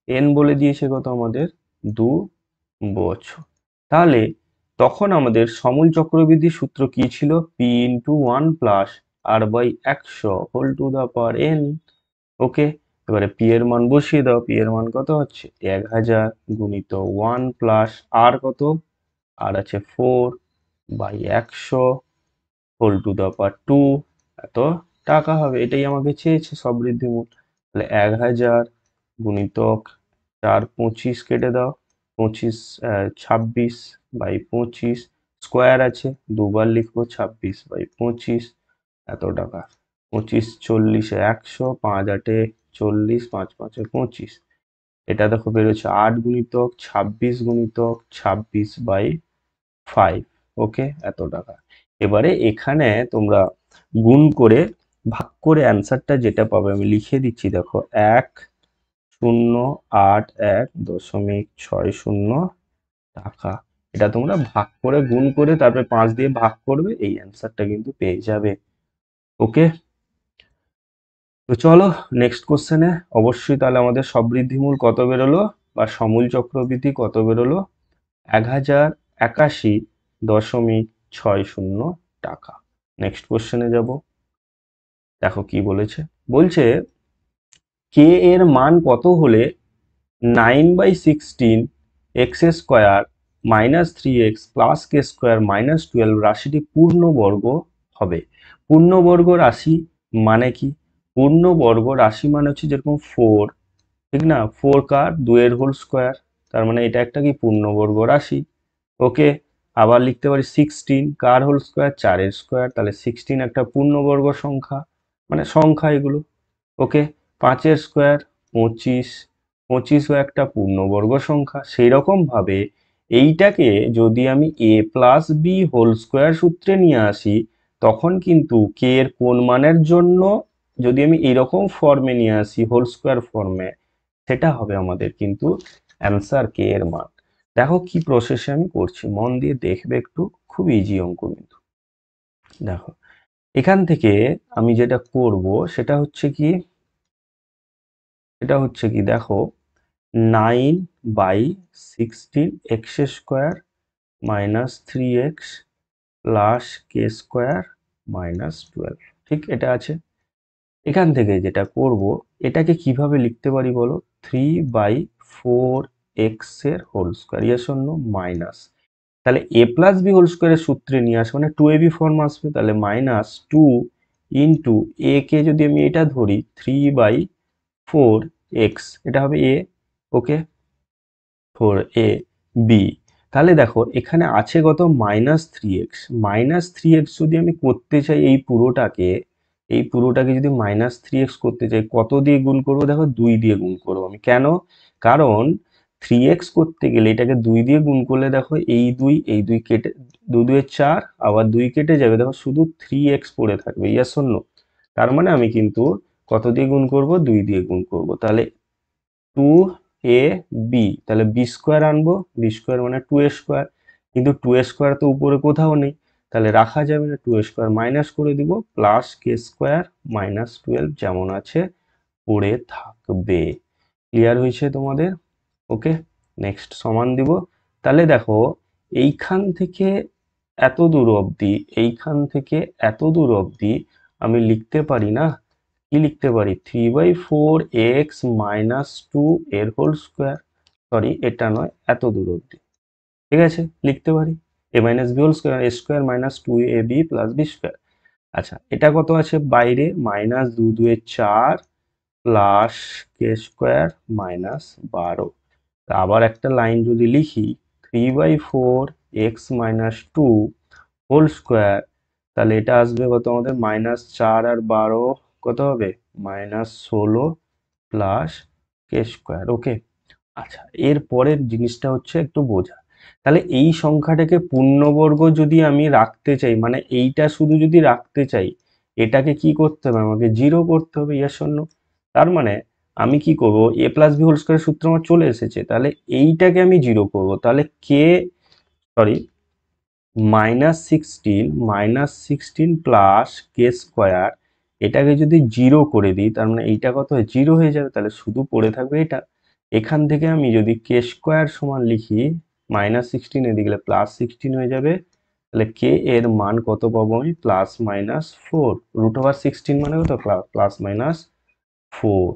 এন বলে দিয়েছে কত আমাদের, 2 বছর। তাহলে তখন আমাদের সমূল চক্রবৃদ্ধি সূত্র কি ছিল, P into 1 + r/100 whole to the power n. Okay, এবারে পি এর মান বসিয়ে দাও, পি এর মান কত হচ্ছে 1000 গুণিত 1 প্লাস আর কত, আর আছে 4, বাই 100 হোল টু দা পাওয়ার 2 এত টাকা হবে। এটাই আমাকে চেয়েছে সব বৃদ্ধিমূল। তাহলে 1000 গুণিতক 4 25 কেটে দাও, 25 26 বাই 25 স্কোয়ার আছে, দুবার লিখবো 26/25 এত টাকা। 25 40 100, 5 8 40, 5 5 25। এটা দেখো বেরোচ্ছে 8 গুণিতক 26 গুণিতক 26/5। ওকে, এত টাকা। এবারে এখানে তোমরা গুণ করে ভাগ করে অ্যান্সারটা যেটা পাবে আমি লিখে দিচ্ছি, দেখো 1081.60 টাকা। এটা তোমরা ভাগ করে গুণ করে তারপরে 5 দিয়ে ভাগ করবে, এই অ্যান্সারটা কিন্তু পেয়ে যাবে। ওকে, তো চলো নেক্সট কোশ্চেনে। অবশ্যই তাহলে আমাদের সবৃদ্ধিমূল কত বেরোলো বা সমূল চক্রবৃদ্ধি কত বেরোলো? 1081.60 টাকা। নেক্সট কোশ্চেনে যাব। দেখো কি বলেছে, বলছে কে এর মান কত হলে 9/16 x square minus 3x plus k square minus 12 রাশিটি পূর্ণবর্গ হবে। পূর্ণবর্গ রাশি মানে কি? পূর্ণবর্গ রাশি মানে হচ্ছে যেরকম 4, ঠিক না? 4 কার 2 এর হোল স্কোয়ার, তার মানে এটা একটা কি পূর্ণবর্গ রাশি। ওকে, আবার লিখতে পারি 16 কার হোল স্কোয়ার, 4 এর স্কোয়ার, তাহলে 16 একটা পূর্ণবর্গ সংখ্যা, মানে সংখ্যা এগুলো। ওকে, 5 এর স্কোয়ার 25, 25ও একটা পূর্ণবর্গ সংখ্যা। সেই রকম ভাবে এইটাকে যদি আমি a plus B whole square সূত্রে নিয়ে আসি, তখন কিন্তু কে এর কোন মানের জন্য যদি আমি এরকম ফর্মে নিয়ে আসি হোল স্কোয়ার ফর্মে, সেটা হবে আমাদের কিন্তু অ্যান্সার কে এর মান। দেখো কি প্রসেসে আমি করছি, মন দিয়ে দেখবে একটু, খুব ইজি অঙ্ক কিন্তু। দেখো এখান থেকে আমি যেটা করব সেটা হচ্ছে কি, দেখো 9/16 x square minus 3x plus k square minus 12, ঠিক এটা আছে। এখান থেকে যেটা করব, এটাকে কিভাবে লিখতে পারি বলো? 3/4x এর হোল স্কোয়ার, ইয়ে শূন্য মাইনাস, তাহলে এ প্লাস বি হোল স্কোয়ারের সূত্রে নিয়ে আসবে মানে 2ab ফর্ম আসবে, তাহলে -2 ইন্টু এ কে যদি আমি এটা ধরি 3/4x, এটা হবে a। Okay, 4ab। তাহলে দেখো এখানে আছে কত? -3x। -3x যদি আমি করতে চাই এই পুরোটাকে যদি -3x করতে চাই, কত দিয়ে গুণ করব? দেখো 2 দিয়ে গুণ করব আমি। কেন? কারণ 3x করতে গেলে এটাকে 2 দিয়ে গুণ করলে দেখো এই 2 কেটে, 2 2 4, আবার 2 কেটে যাবে, দেখো শুধু 3x পড়ে থাকবে, ইয়াস অর নো? তার মানে আমি কিন্তু কত দিয়ে গুণ করব? 2 দিয়ে গুণ করব। তাহলে 2ab, তাহলে বি স্কোয়ার আনবো, বি স্কোয়ার মানে 2a স্কোয়ার, কিন্তু 2a স্কোয়ার তো উপরে কোথাও নেই, তাহলে রাখা যাবে না, 2a স্কোয়ার মাইনাস করে দিব, প্লাস কে স্কোয়ার মাইনাস 12 যেমন আছে পড়ে থাকবে। ক্লিয়ার হয়েছে তোমাদের? ওকে, নেক্সট সমান দিব। তাহলে দেখো এইখান থেকে এত দূর অবধি, এইখান থেকে এত দূর অবধি আমি লিখতে পারি না, কি লিখতে পারি? 3/4x মাইনাস 2 এর হোল স্কোয়ার, সরি এটা নয়, এত দূর অবধি, ঠিক আছে, লিখতে পারি a minus B whole square, a square minus 2ab plus B square. আচ্ছা, এটা কত আছে বাইরে? -2 2 4 প্লাস কে স্কোয়ার মাইনাস 12। আবার একটা লাইন যদি লিখি 3/4x মাইনাস 2 হোল স্কোয়ার, তাহলে এটা আসবে কত আমাদের? -4 আর 12 কত হবে? -16 প্লাস কে স্কোয়ার। ওকে, আচ্ছা এর পরের জিনিসটা হচ্ছে একটু বোঝা। তাহলে এই সংখ্যাটাকে পূর্ণবর্গ যদি আমি রাখতে চাই, মানে এইটা শুধু যদি রাখতে চাই, এটাকে কি করতে হবে? আমাকে 0 করতে হবে, ইয়াস অর নো? তার মানে আমি কি করব? a plus B whole square সূত্র আমার চলে এসেছে, তাহলে এইটাকে আমি 0 করব, তাহলে কে, সরি, -16 প্লাস কে স্কোয়ার, এটাকে যদি 0 করে দিই, তার মানে এইটা কত হয়? 0 হয়ে যাবে, তাহলে শুধু পড়ে থাকবে এটা। এখান থেকে আমি যদি কে স্কোয়ার সমান লিখি, -16 এদিকে গেলে +16 হয়ে যাবে, তাহলে কে এর মান কত পাবো আমি? +/4 √16 মানে কত? +/4।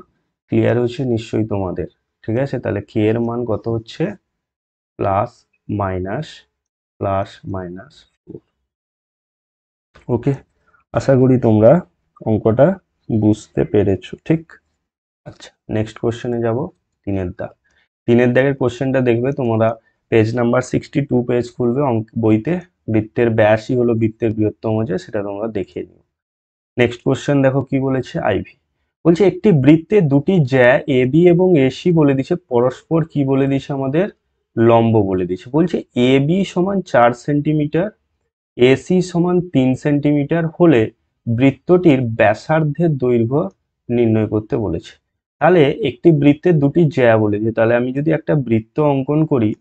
ক্লিয়ার হয়েছে নিশ্চয়ই তোমাদের? ঠিক আছে, তাহলে কে এর মান কত হচ্ছে? +/4। ওকে, আশা করি তোমরা অঙ্কটা বুঝতে পেরেছো, ঠিক? আচ্ছা, নেক্সট কোশ্চেনে যাব। 3 দাগ। 3 দাগের কোশ্চেনটা দেখবে তোমরা, পেজ নাম্বার 62 পেজ খুলবে অঙ্ক বইতে। বৃত্তের ব্যাসই হলো বৃত্তের বৃহত্তম যে, সেটা তোমরা দেখে নিও। নেক্সট কোশ্চেন দেখো কি বলেছে, আইভি। বলছে একটি বৃত্তে দুটি জ্যা এ বি এবং এসি বলে দিছে পরস্পর কি বলে দিছে আমাদের, লম্ব বলে দিছে। বলছে এ বি সমান 4 সেন্টিমিটার, এসি সমান 3 সেন্টিমিটার হলে বৃত্তটির ব্যাসার্ধের দৈর্ঘ্য নির্ণয় করতে বলেছে। তাহলে একটি বৃত্তের দুটি জ্যা বলেছে, তাহলে আমি যদি একটা বৃত্ত অঙ্কন করি,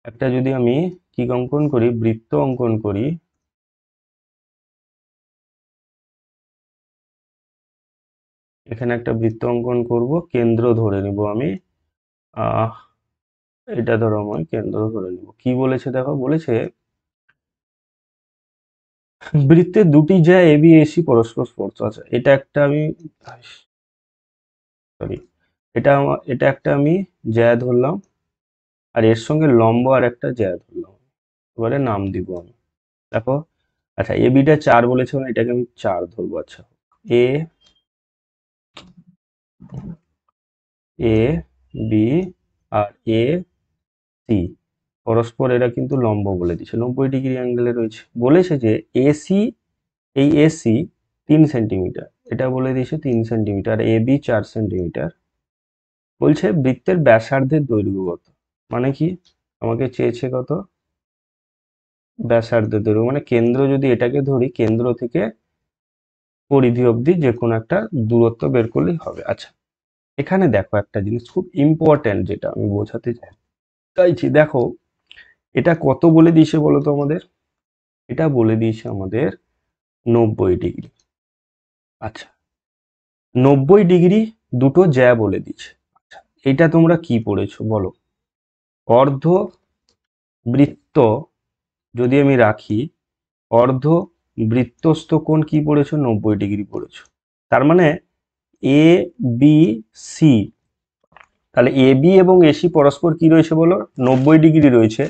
একটা যদি আমি কি অঙ্কন করি, বৃত্ত অঙ্কন করি, এখানে একটা বৃত্ত অঙ্কন করব, কেন্দ্র ধরে নিব আমি। আহ এটা ধরো আমি কেন্দ্র ধরে নিব। কি বলেছে দেখো, বলেছে বৃত্তের দুটি জ্যা এ বি এসি পরস্পর স্পর্শ আছে। এটা একটা আমি, সরি, এটা একটা আমি জ্যা ধরলাম, আর এর সঙ্গে লম্ব আর একটা জ্যা ধরলাম। এবারে নাম দিব আমি, দেখো। আচ্ছা, এ বিটা 4 বলেছে, মানে এটাকে আমি 4 ধরবো। আচ্ছা, এ A B R A C পরস্পর এরা কিন্তু লম্ব বলে দিচ্ছে, 90 ডিগ্রি অ্যাঙ্গেলে রয়েছে। বলেছে যে এসি, এই এসি 3 সেন্টিমিটার, এটা বলে দিয়েছে 3 সেন্টিমিটার, এ বি 4 সেন্টিমিটার। বলছে বৃত্তের ব্যাসার্ধের দৈর্ঘ্য কত, মানে কি আমাকে চেয়েছে কত, ব্যাসার্ধের দৈর্ঘ্য, মানে কেন্দ্র যদি এটাকে ধরি, কেন্দ্র থেকে পরিধি অবধি যে কোনো একটা দূরত্ব বের করলেই হবে। আচ্ছা, এখানে দেখো একটা জিনিস খুব ইম্পর্টেন্ট, যেটা আমি বোঝাতে চাইছি। দেখো এটা কত বলে দিয়েছে বলো তো আমাদের, এটা বলে দিয়েছে আমাদের 90 ডিগ্রি। আচ্ছা, 90 ডিগ্রি দুটো জ্যা বলে দিচ্ছে। আচ্ছা, এটা তোমরা কি পড়েছো বলো, অর্ধ বৃত্ত যদি আমি রাখি, অর্ধ বৃত্তস্থ কোণ কি পড়েছো, 90 ডিগ্রি পড়েছো। তার মানে এ বি সি, তাহলে এ বি এবং এসি পরস্পর কি রয়েছে বলো, 90 ডিগ্রি রয়েছে।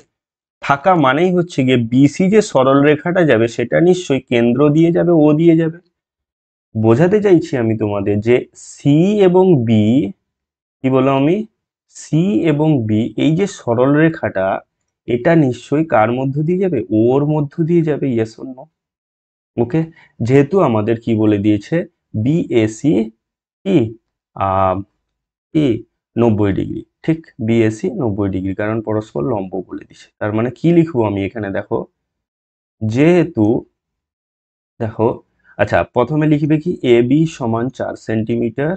থাকা মানেই হচ্ছে গিয়ে বিসি যে সরল রেখাটা যাবে, সেটা নিশ্চয়ই কেন্দ্র দিয়ে যাবে, ও দিয়ে যাবে। বোঝাতে চাইছি আমি তোমাদের যে সি এবং বি, কি বললাম আমি, সি এবং বি, এই যে সরল রেখাটা, এটা নিশ্চয়ই কার মধ্য দিয়ে যাবে, ওর মধ্য দিয়ে যাবে, ইয়েস অর নো? ওকে, যেহেতু আমাদের কি বলে দিয়েছে, বিএসি কি কি 90 ডিগ্রি, ঠিক, বিএসি 90 ডিগ্রি, কারণ পরস্পর লম্ব বলে দিছে। তার মানে কি লিখবো আমি এখানে দেখো, যেহেতু, দেখো, আচ্ছা প্রথমে লিখবে কি, এ বি সমান 4 সেন্টিমিটার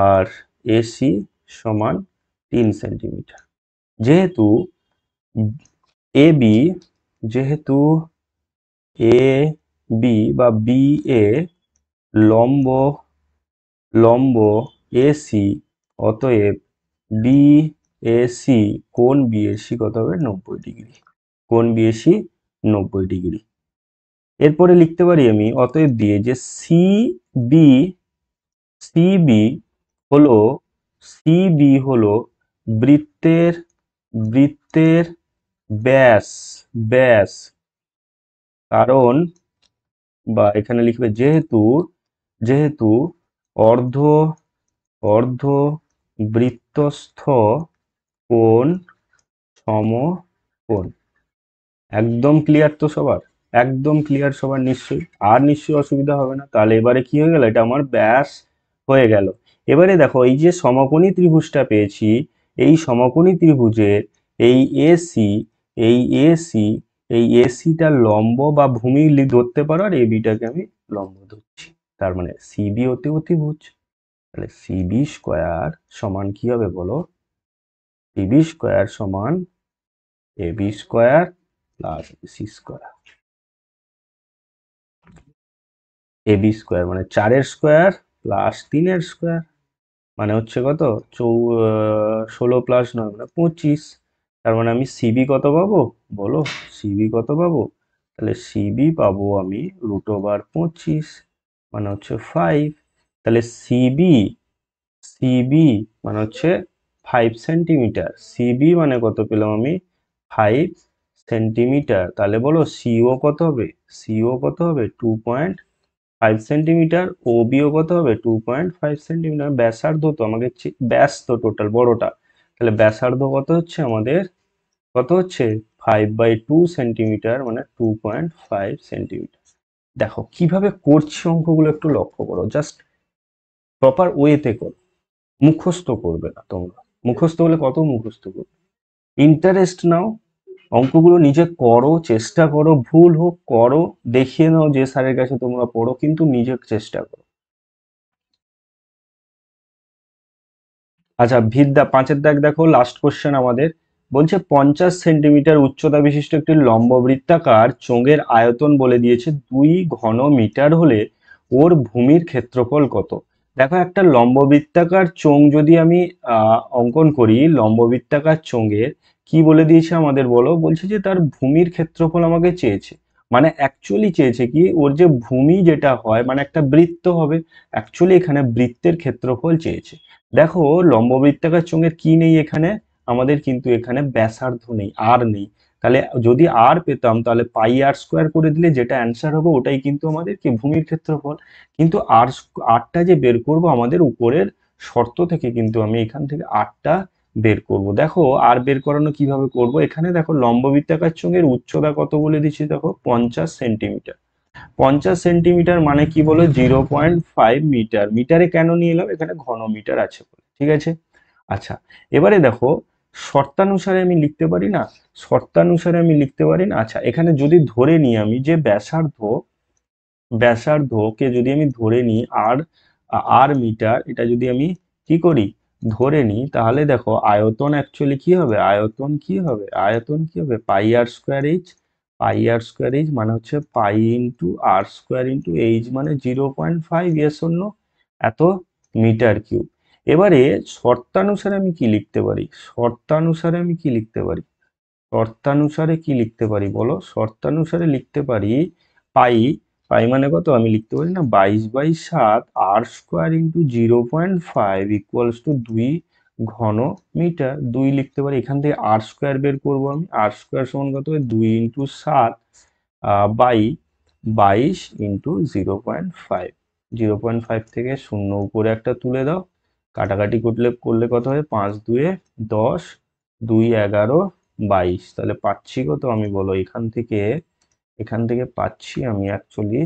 আর এসি সমান 3 সেন্টিমিটার। যেহেতু এ বি, যেহেতু এ বি বা বি এ লম্ব, লম্ব এসি, অতএব বি এসি, কোণ বিএসি কত হবে, 90 ডিগ্রি। কোণ বিএসি 90 ডিগ্রি। এরপরে লিখতে পারি আমি অতএব দিয়ে যে সি বি, সিবি হলো, সিবি হলো বৃত্তের, বৃত্তের ব্যাস, ব্যাস, কারণ, বা এখানে লিখবে যেহেতু, যেহেতু অর্ধ, অর্ধ বৃত্তস্থ কোণ সমকোণ। একদম ক্লিয়ার তো সবার, একদম ক্লিয়ার সবার নিশ্চয়ই, আর নিশ্চয়ই অসুবিধা হবে না। তাহলে এবারে কি হয়ে গেল, এটা আমার ব্যাস হয়ে গেল। এবারে দেখো এই যে সমকোণী ত্রিভুজটা পেয়েছি, এই সমকোণী ত্রিভুজের এই এসি, এই এসি, এই এসিটা লম্ব বা ভূমি ধরতে পারো, আর এবিটাকে আমি লম্ব ধরছি। তার মানে সিবি হতে অতিভুজ। তাহলে সিবি স্কোয়ার সমান কি হবে বলো, সিবি স্কোয়ার সমান AB square plus C square. AB square মানে 4-এর স্কোয়ার প্লাস 3-এর স্কোয়ার, মানে হচ্ছে কত, 16 প্লাস 9 মানে 25। তার মানে আমি সিবি কত পাবো বলো, সিবি কত পাবো, তাহলে সিবি পাবো আমি √25, মানে হচ্ছে 5। তাহলে সিবি, সিবি মানে হচ্ছে 5 সেন্টিমিটার, সিবি মানে কত পেলাম আমি, 5 সেন্টিমিটার, তাহলে বলো সিও কত হবে? সিও কত হবে? 2.5 সেন্টিমিটার। ও বিও কত হবে? 2.5 সেন্টিমিটার। ব্যাসার্ধ তো আমাকে ব্যাস তো টোটাল বড়টা, তাহলে ব্যাসার্ধ কত হচ্ছে আমাদের? কত হচ্ছে? 5/2 সেন্টিমিটার, মানে 2.5 সেন্টিমিটার। দেখো কিভাবে করছি অঙ্কগুলো, একটু লক্ষ্য করো, জাস্ট প্রপার ওয়েতে করো, মুখস্থ করবে না তোমরা। মুখস্থ হলে কত মুখস্থ করবে? ইন্টারেস্ট নাও, অঙ্কগুলো নিজে করো, চেষ্টা করো, ভুল হোক করো, দেখিয়ে নাও যে স্যারের কাছে তোমরা পড়ো, কিন্তু নিজের চেষ্টা করো। আচ্ছা, ভিদ্যা 5-এর দাগ দেখো, লাস্ট কোশ্চেন আমাদের। বলছে 50 সেন্টিমিটার উচ্চতা বিশিষ্ট একটি লম্ব বৃত্তাকার চোঙের আয়তন বলে দিয়েছে 2 ঘন মিটার হলে ওর ভূমির ক্ষেত্রফল কত? দেখো, একটা লম্ব বৃত্তাকার চোঙ যদি আমি অঙ্কন করি, লম্ব বৃত্তাকার চোঙের কি বলে দিয়েছে আমাদের বলো? বলছে যে তার ভূমির ক্ষেত্রফল আমাকে চেয়েছে। মানে অ্যাকচুয়ালি চেয়েছে কি, ওর যে ভূমি যেটা হয়, মানে একটা বৃত্ত হবে, অ্যাকচুয়ালি এখানে বৃত্তের ক্ষেত্রফল চেয়েছে। দেখো, লম্ববৃত্তাকার চোঙের কি নেই এখানে? আমাদের কিন্তু এখানে ব্যাসার্ধ নেই, আর নেই। তাহলে যদি আর পেতাম, তাহলে পাই r² করে দিলে যেটা অ্যান্সার হবে ওটাই কিন্তু আমাদের কি ভূমির ক্ষেত্রফল। কিন্তু আরটা যে বের করব আমাদের উপরের শর্ত থেকে, কিন্তু আমি এখান থেকে আরটা বের করব। দেখো, আর বের করানো কিভাবে করব, এখানে দেখো লম্ববৃত্তাকার চোঙের উচ্চতা কত বলে দিচ্ছি, দেখো 50 সেন্টিমিটার। 50 সেন্টিমিটার মানে কি বলো? 0.5 মিটার। মিটারে কেন নিয়ে এলাম? এখানে ঘনমিটার আছে বলে, ঠিক আছে। আচ্ছা, এবারে দেখো, শর্তানুসারে আমি লিখতে পারি না? শর্তানুসারে আমি লিখতে পারি না? আচ্ছা, এখানে যদি ধরে নিই আমি যে ব্যাসার্ধকে যদি আমি ধরে নিই আর আর মিটার, এটা যদি আমি কি করি, ধরে নিই, তাহলে দেখো আয়তন অ্যাকচুয়ালি কি হবে? আয়তন কি হবে? পাই r²h। পাই r²h মানে হচ্ছে pi into r² into H, মানে 0.5, ইয়েস অন্য এত মিটার কিউব। এবারে শর্তানুসারে আমি কি লিখতে পারি? শর্তানুসারে আমি কি লিখতে পারি? শর্তানুসারে কি লিখতে পারি বলো? শর্তানুসারে লিখতে পারি পাই। পাই মানে কত? আমি লিখতে পারি না 22/7 r² ইন্টু 0.5 ইকুয়ালস টু 2 ঘন মিটার। 2 লিখতে পারি, এখান থেকে r² বের করবো আমি। r² সমান কত হয়? 2 × 7 বাই 22 ইন্টু 0.5। 0.5 থেকে শূন্য উপরে একটা তুলে দাও, কাটাকাটি করলে কত হয়? 5×2 = 10, 2 × 11 = 22। তাহলে পাচ্ছি কত আমি বলো? এখান থেকে পাচ্ছি আমি অ্যাকচুয়ালি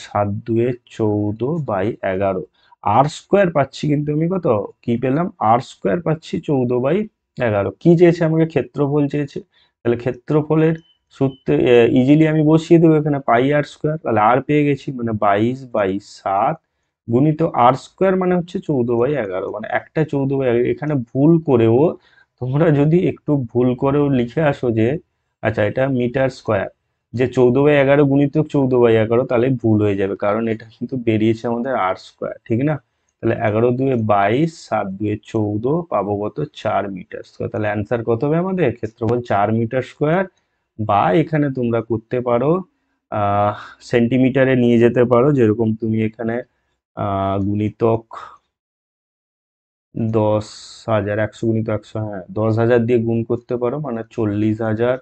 7×2 = 14/11। r² পাচ্ছি কিন্তু আমি কত? কি পেলাম? r² পাচ্ছি 14/11। কি চেয়েছে আমাকে? ক্ষেত্রফল চেয়েছে। তাহলে ক্ষেত্রফলের সূত্রে ইজিলি আমি বসিয়ে দেবো এখানে পাই r², তাহলে আর পেয়ে গেছি, মানে 22/7 গুণিত r² মানে হচ্ছে 14/11, মানে একটা 14/11। এখানে ভুল করেও তোমরা যদি একটু ভুল করেও লিখে আসো যে আচ্ছা এটা মিটার স্কোয়ার, যে 14/11 গুণিত 14/11, তাহলে ভুল হয়ে যাবে, কারণ এটা কিন্তু বেরিয়েছে আমাদের r², ঠিক না? তাহলে 11×2 = 22, 7×2 = 14, পাবো কত? 4 মিটার স্কোয়ার। তাহলে অ্যান্সার কত হবে আমাদের? ক্ষেত্রফল 4 মিটার স্কোয়ার। বা এখানে তোমরা করতে পারো আহ সেন্টিমিটারে নিয়ে যেতে পারো, যেরকম তুমি এখানে গুণিতক 10,000, 100 × 100, হ্যাঁ 10,000 দিয়ে গুণ করতে পারো, মানে 40,000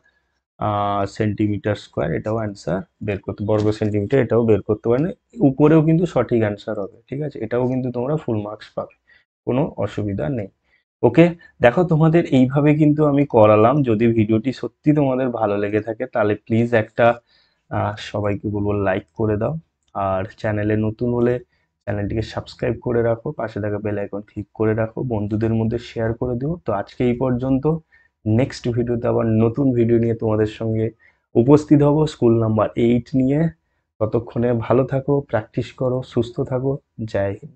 সেন্টিমিটার স্কোয়ার। এটাও অ্যান্সার বের করতে, বর্গ সেন্টিমিটার, এটাও বের করতে পারে। উপরেও কিন্তু সঠিক অ্যান্সার হবে, ঠিক আছে। এটাও কিন্তু তোমরা ফুল মার্কস পাবে, কোনো অসুবিধা নেই। ওকে, দেখো তোমাদের এইভাবে কিন্তু আমি করালাম। যদি ভিডিওটি সত্যি তোমাদের ভালো লেগে থাকে, তাহলে প্লিজ একটা সবাইকে বলবো লাইক করে দাও। আর চ্যানেলে নতুন হলে চ্যানেলটিকে সাবস্ক্রাইব করে রাখো, পাশে থাকা বেল আইকন ক্লিক করে রাখো, বন্ধুদের মধ্যে শেয়ার করে দিও। তো আজকে এই পর্যন্ত। নেক্সট ভিডিওতে আবার নতুন ভিডিও নিয়ে তোমাদের সঙ্গে উপস্থিত হব, স্কুল নাম্বার 8 নিয়ে। ততক্ষণে ভালো থাকো, প্র্যাকটিস করো, সুস্থ থাকো। জয় হিন্দ।